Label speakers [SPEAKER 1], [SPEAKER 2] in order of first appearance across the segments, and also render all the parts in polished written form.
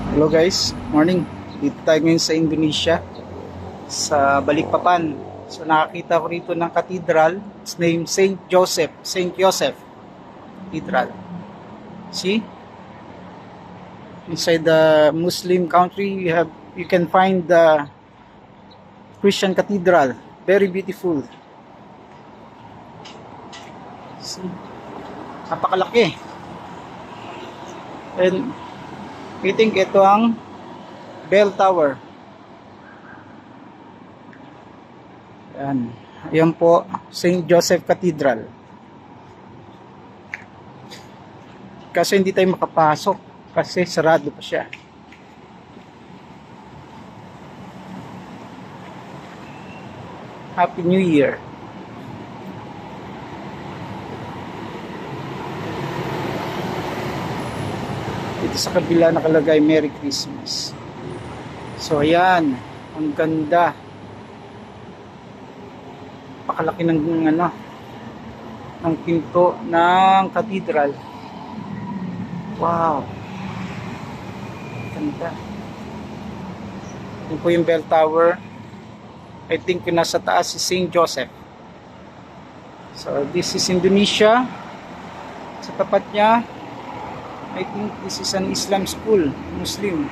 [SPEAKER 1] Hello guys, morning. Dito tayo ngayon sa Indonesia, sa Balikpapan. So nakakita ko rito ng cathedral. It's named Saint Joseph Cathedral. See? Inside the Muslim country, you can find the Christian cathedral. Very beautiful. See? Napakalaki. And I think ito ang bell tower. Ayan po, St. Joseph Cathedral. Kasi hindi tayo makapasok kasi sarado pa siya. Happy New Year. Dito sa kabila nakalagay Merry Christmas. So ayan, ang ganda. Pakalaki ng ng pinto ng cathedral. Wow. Ganda. Yun po yung bell tower. I think yung nasa taas si St. Joseph. So this is Indonesia. Sa tapat niya, I think this is an Islam school, Muslim.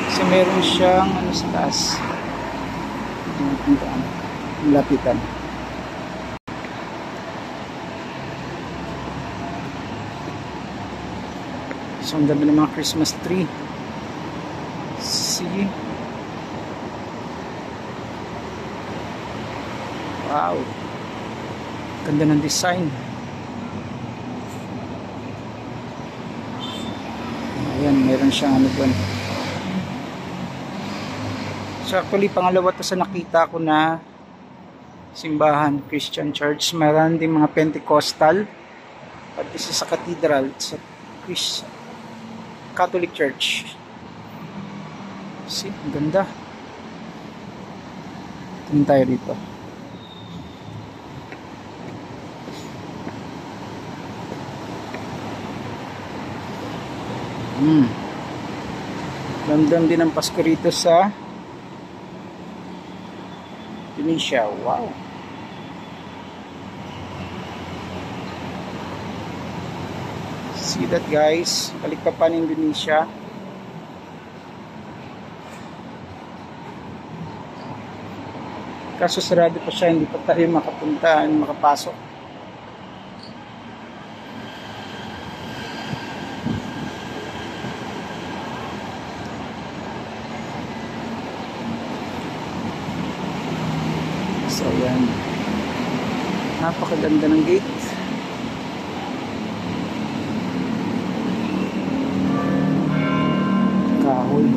[SPEAKER 1] Kasi meron siyang sa taas. Lapitan. So ang ganda ng mga Christmas tree. See? Wow. Ganda ng design. Ayan, meron siyang doon. So actually, pangalawa to sa nakita ko na simbahan, Christian church. Meron din mga Pentecostal. But this is a cathedral. It's a Catholic church. See, ang ganda. Tingin tayo dito. Ramdam din ang Pasko rito sa Indonesia. Wow. See that guys? Balikpapan, Indonesia. Kaso sarado pa siya, hindi pa tayo makapunta, makapasok. So yan, napakaganda ng gate. Kahoy.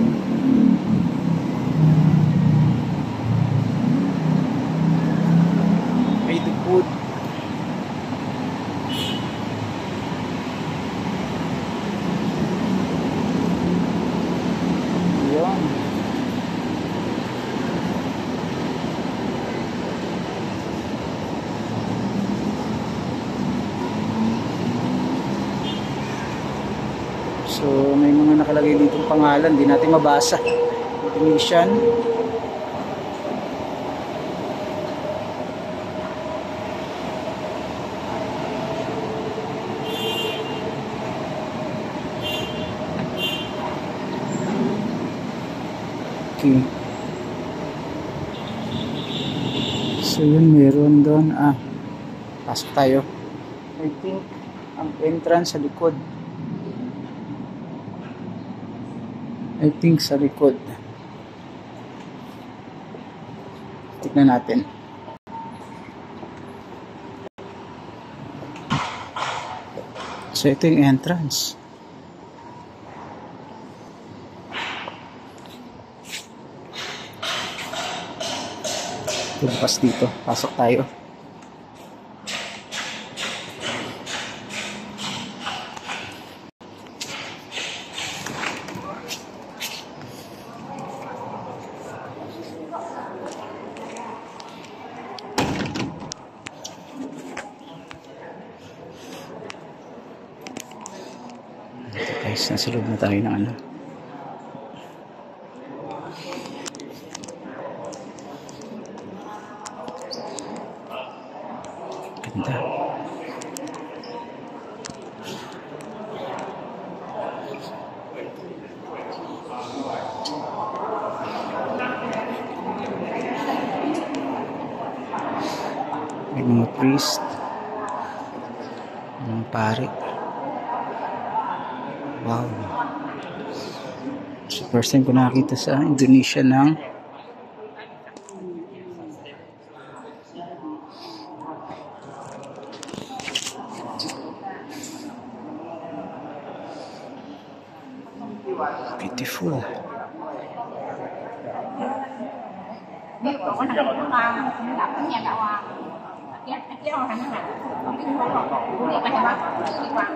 [SPEAKER 1] May dugod. Yan. So may mga nakalagay dito pangalan, di natin mabasa. Indonesian. Okay. So yun, meron doon. Pasok tayo. I think ang entrance sa likod. I think sa likod. Tignan natin. So ito yung entrance. Bukas dito. Pasok tayo. Guys, nasa loob na tayo ng May mga priest, mga pare. Wow. So first time ko nakakita sa Indonesia ng beautiful.
[SPEAKER 2] Biết có thằng này nó làm cái nhà đạo à cái thằng này không biết không có đi phải không đi qua